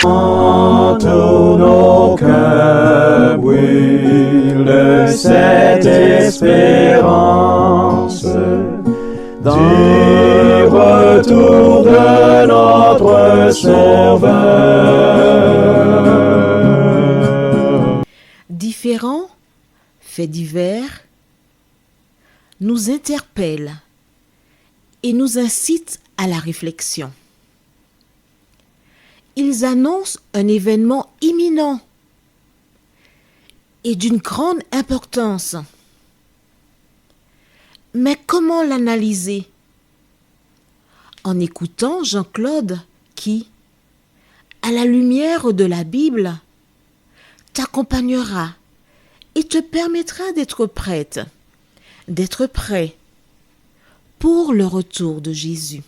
Tous nos cœurs brûlent de cette espérance du retour de notre Sauveur. Différents faits divers nous interpellent et nous incitent à la réflexion. Ils annoncent un événement imminent et d'une grande importance. Mais comment l'analyser? En écoutant Jean-Claude qui, à la lumière de la Bible, t'accompagnera et te permettra d'être prête, d'être prêt pour le retour de Jésus.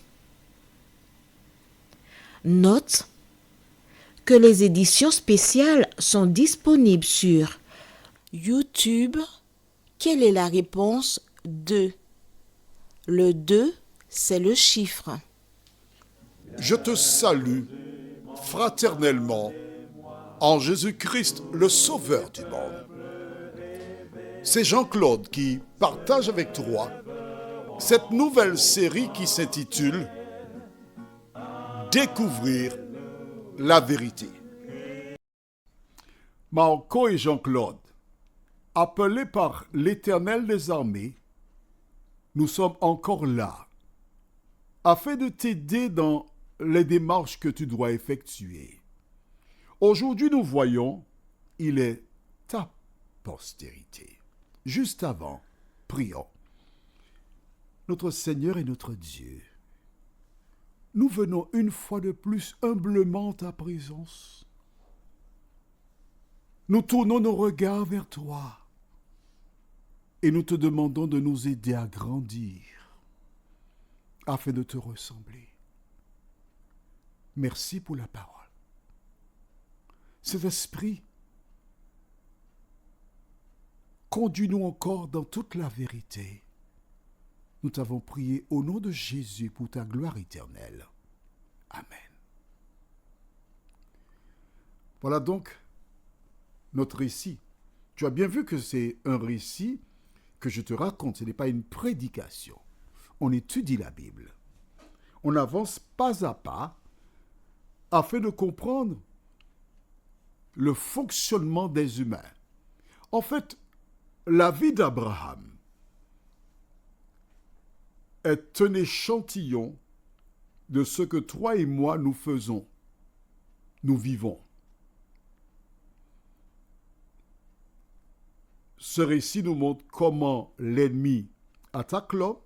Note que les éditions spéciales sont disponibles sur YouTube. Quelle est la réponse 2? Le 2, c'est le chiffre. Je te salue fraternellement en Jésus-Christ, le Sauveur du monde. C'est Jean-Claude qui partage avec toi cette nouvelle série qui s'intitule « Découvrir la vérité ». Marco et Jean-Claude, appelés par l'Éternel des armées, nous sommes encore là, afin de t'aider dans les démarches que tu dois effectuer. Aujourd'hui, nous voyons, il est ta postérité. Juste avant, prions. Notre Seigneur et notre Dieu, nous venons une fois de plus humblement à ta présence. Nous tournons nos regards vers toi et nous te demandons de nous aider à grandir afin de te ressembler. Merci pour la parole. Cet esprit, conduis-nous encore dans toute la vérité. Nous t'avons prié au nom de Jésus pour ta gloire éternelle. Amen. Voilà donc notre récit. Tu as bien vu que c'est un récit que je te raconte, ce n'est pas une prédication. On étudie la Bible. On avance pas à pas afin de comprendre le fonctionnement des humains. En fait, la vie d'Abraham est un échantillon de ce que toi et moi nous faisons, nous vivons. Ce récit nous montre comment l'ennemi attaque l'homme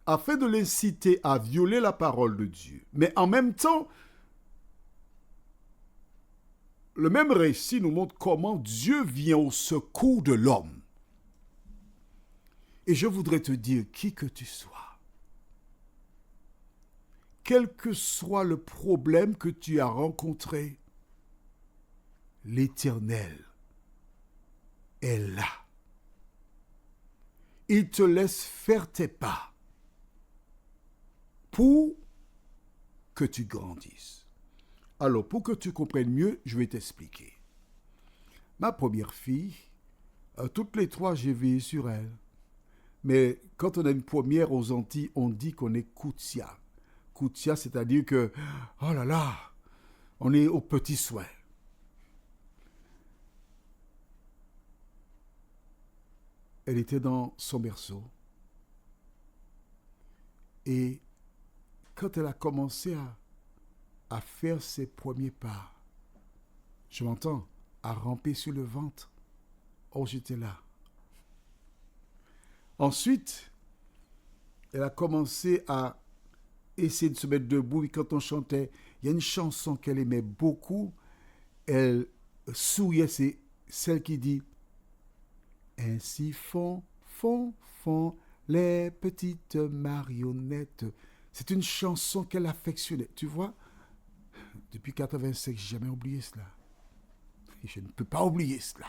afin de l'inciter à violer la parole de Dieu. Mais en même temps, le même récit nous montre comment Dieu vient au secours de l'homme. Et je voudrais te dire, qui que tu sois, quel que soit le problème que tu as rencontré, l'Éternel est là. Il te laisse faire tes pas pour que tu grandisses. Alors, pour que tu comprennes mieux, je vais t'expliquer. Ma première fille, toutes les trois, j'ai veillé sur elle. Mais quand on a une première aux Antilles, on dit qu'on est Koutia. Koutia, c'est-à-dire que, oh là là, on est aux petits soins. Elle était dans son berceau. Et quand elle a commencé à faire ses premiers pas, je m'entends, à ramper sur le ventre, oh, j'étais là. Ensuite, elle a commencé à essayer de se mettre debout. Et quand on chantait, il y a une chanson qu'elle aimait beaucoup. Elle souriait, c'est celle qui dit « Ainsi font les petites marionnettes ». C'est une chanson qu'elle affectionnait. Tu vois, depuis 85, je n'ai jamais oublié cela. Et je ne peux pas oublier cela.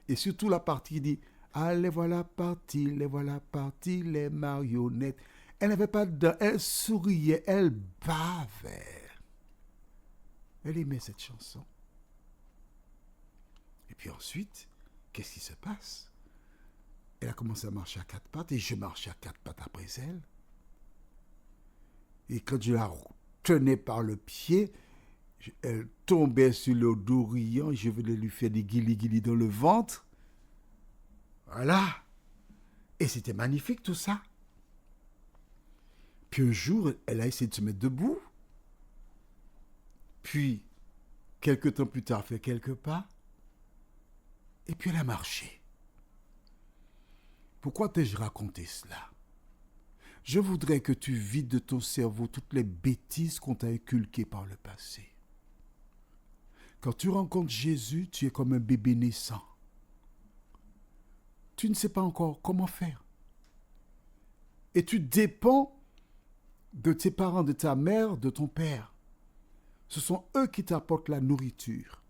Et surtout la partie qui dit « Ah, les voilà partis, les marionnettes ». Elle n'avait pas de dents, elle souriait, elle bavait. Elle aimait cette chanson. Et puis ensuite, qu'est-ce qui se passe? Elle a commencé à marcher à quatre pattes et je marchais à quatre pattes après elle. Et quand je la tenais par le pied, elle tombait sur le dos riant et je venais lui faire des guilis-guilis dans le ventre. Voilà. Et c'était magnifique tout ça. Puis un jour, elle a essayé de se mettre debout. Puis, quelques temps plus tard, elle fait quelques pas. Et puis elle a marché. Pourquoi t'ai-je raconté cela? Je voudrais que tu vides de ton cerveau toutes les bêtises qu'on t'a inculquées par le passé. Quand tu rencontres Jésus, tu es comme un bébé naissant. Tu ne sais pas encore comment faire. Et tu dépends de tes parents, de ta mère, de ton père. Ce sont eux qui t'apportent la nourriture.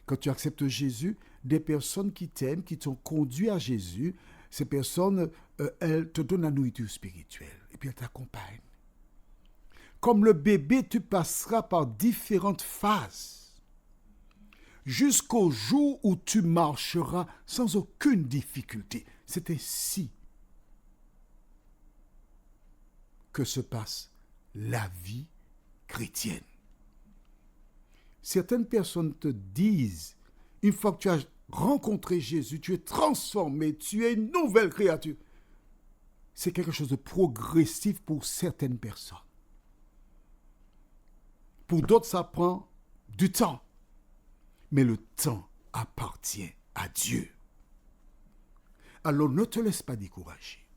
Quand tu acceptes Jésus, des personnes qui t'aiment, qui t'ont conduit à Jésus, ces personnes, elles te donnent la nourriture spirituelle et puis elles t'accompagnent. Comme le bébé, tu passeras par différentes phases jusqu'au jour où tu marcheras sans aucune difficulté. C'est ainsi que se passe la vie chrétienne. Certaines personnes te disent, une fois que tu as rencontré Jésus, tu es transformé, tu es une nouvelle créature. C'est quelque chose de progressif pour certaines personnes. Pour d'autres, ça prend du temps. Mais le temps appartient à Dieu. Alors ne te laisse pas décourager.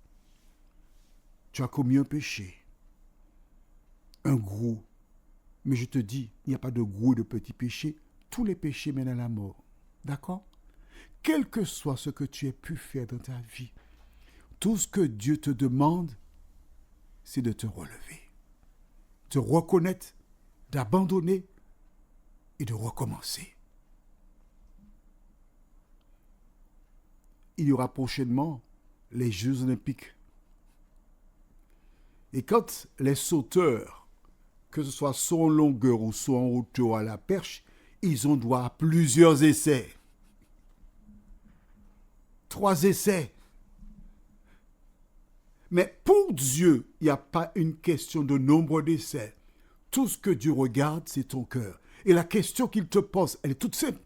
Tu as commis un péché, un gros. Mais je te dis, il n'y a pas de gros et de petits péchés. Tous les péchés mènent à la mort. D'accord? Quel que soit ce que tu aies pu faire dans ta vie, tout ce que Dieu te demande, c'est de te relever, de reconnaître, d'abandonner et de recommencer. Il y aura prochainement les Jeux Olympiques. Et quand les sauteurs, que ce soit saut en longueur ou saut en hauteur à la perche, ils ont droit à plusieurs essais. 3 essais. Mais pour Dieu, il n'y a pas une question de nombre d'essais. Tout ce que Dieu regarde, c'est ton cœur. Et la question qu'il te pose, elle est toute simple.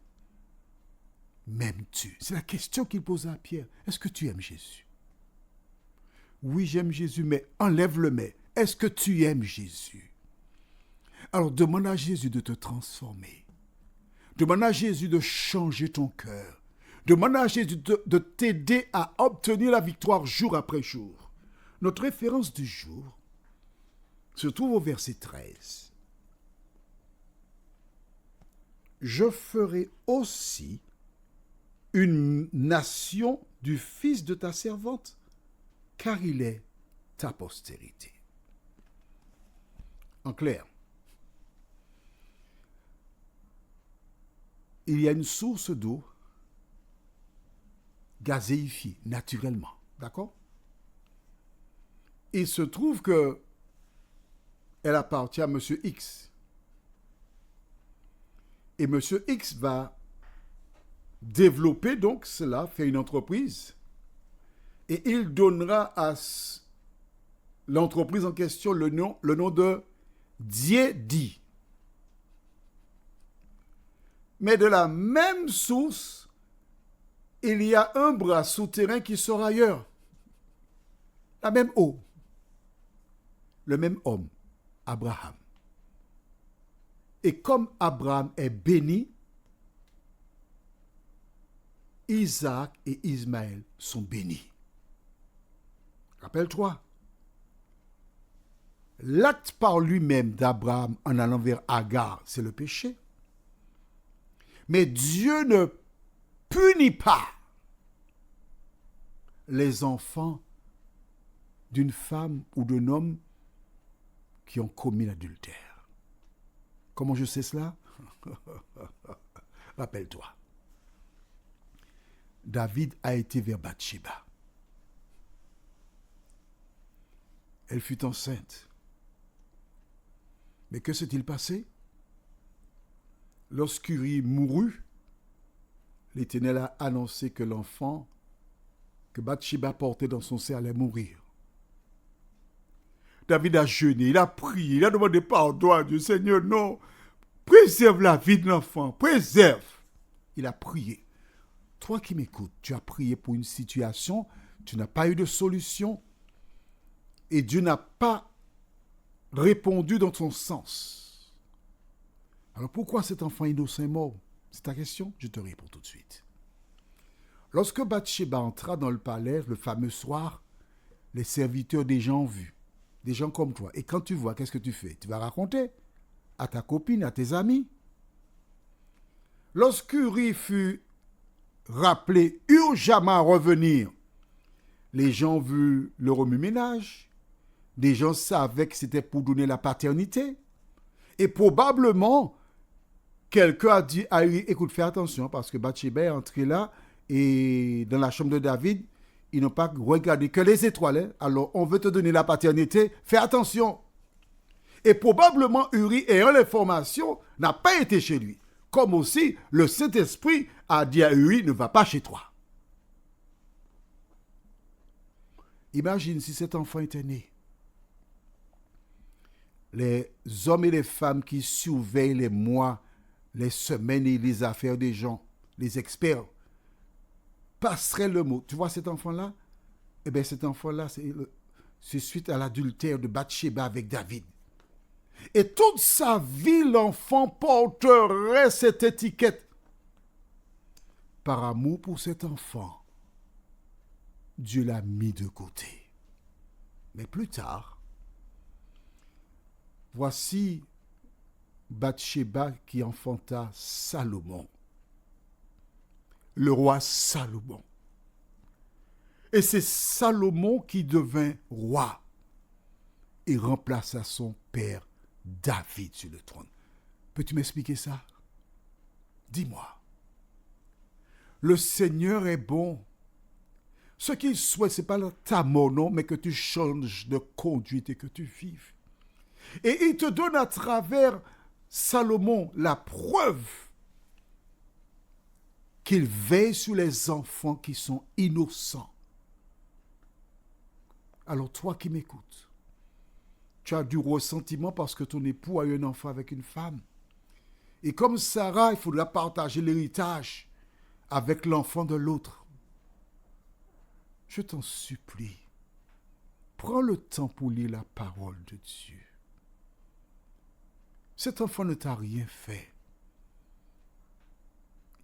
M'aimes-tu? C'est la question qu'il pose à Pierre. Est-ce que tu aimes Jésus? Oui, j'aime Jésus, mais enlève le mais. Est-ce que tu aimes Jésus? Alors demande à Jésus de te transformer. Demande à Jésus de changer ton cœur. Demande à Jésus de t'aider à obtenir la victoire jour après jour. Notre référence du jour se trouve au verset 13. Je ferai aussi une nation du fils de ta servante, car il est ta postérité. En clair, il y a une source d'eau gazéifiée naturellement, d'accord? Il se trouve que elle appartient à Monsieur X. Et Monsieur X va développer donc cela, faire une entreprise, et il donnera à l'entreprise en question le nom de Diedi. Mais de la même source, il y a un bras souterrain qui sort ailleurs. La même eau. Le même homme, Abraham. Et comme Abraham est béni, Isaac et Ismaël sont bénis. Rappelle-toi, l'acte par lui-même d'Abraham en allant vers Agar, c'est le péché. Mais Dieu ne punit pas les enfants d'une femme ou d'un homme qui ont commis l'adultère. Comment je sais cela? Rappelle-toi. David a été vers Bathsheba. Elle fut enceinte. Mais que s'est-il passé? lorsqu'Uri mourut, l'Éternel a annoncé que l'enfant que Bathsheba portait dans son sein allait mourir. David a jeûné, il a prié, il a demandé pardon à Dieu. Seigneur, non, préserve la vie de l'enfant, préserve. Il a prié. Toi qui m'écoutes, tu as prié pour une situation, tu n'as pas eu de solution et Dieu n'a pas répondu dans ton sens. Alors pourquoi cet enfant innocent est mort? C'est ta question? Je te réponds tout de suite. Lorsque Bathsheba entra dans le palais le fameux soir, les serviteurs des gens ont vu, des gens comme toi. Et quand tu vois, qu'est-ce que tu fais? Tu vas raconter à ta copine, à tes amis. Lorsqu'Uri fut rappelé urgemment à revenir, les gens ont vu le remue-ménage. Des gens savaient que c'était pour donner la paternité. Et probablement, quelqu'un a dit à Uri, écoute, fais attention, parce que Bathsheba est entrée là, et dans la chambre de David, ils n'ont pas regardé que les étoiles. Hein? Alors, on veut te donner la paternité, fais attention. Et probablement, Uri, ayant l'information, n'a pas été chez lui. Comme aussi, le Saint-Esprit a dit à Uri, ne va pas chez toi. Imagine si cet enfant était né. Les hommes et les femmes qui surveillent les mois, les semaines et les affaires des gens, les experts, passeraient le mot. Tu vois cet enfant-là? Eh bien, cet enfant-là, c'est suite à l'adultère de Bathsheba avec David. Et toute sa vie, l'enfant porterait cette étiquette. Par amour pour cet enfant, Dieu l'a mis de côté. Mais plus tard, voici Bathsheba qui enfanta Salomon, le roi Salomon. Et c'est Salomon qui devint roi et remplaça son père David sur le trône. Peux-tu m'expliquer ça? Dis-moi. Le Seigneur est bon. Ce qu'il souhaite, ce n'est pas ta mort, non, mais que tu changes de conduite et que tu vives. Et il te donne à travers Salomon la preuve qu'il veille sur les enfants qui sont innocents. Alors toi qui m'écoutes, tu as du ressentiment parce que ton époux a eu un enfant avec une femme. Et comme Sarah, il faudra partager l'héritage avec l'enfant de l'autre. Je t'en supplie, prends le temps pour lire la parole de Dieu. Cet enfant ne t'a rien fait.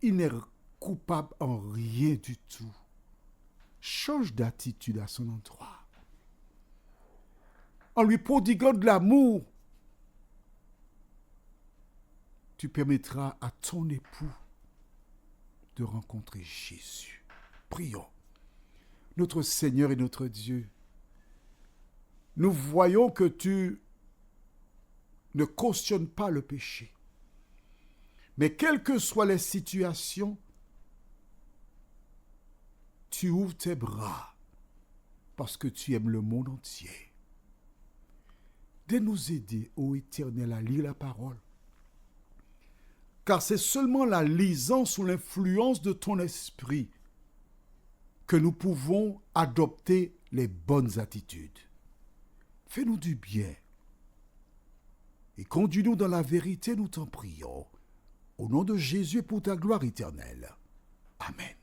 Il n'est coupable en rien du tout. Change d'attitude à son endroit. En lui prodiguant de l'amour, tu permettras à ton époux de rencontrer Jésus. Prions. Notre Seigneur et notre Dieu, nous voyons que tu ne cautionnes pas le péché. Mais quelles que soient les situations, tu ouvres tes bras parce que tu aimes le monde entier. De nous aider, ô Éternel, à lire la parole. Car c'est seulement la lisant sous l'influence de ton esprit que nous pouvons adopter les bonnes attitudes. Fais-nous du bien et conduis-nous dans la vérité, nous t'en prions. Au nom de Jésus et pour ta gloire éternelle. Amen.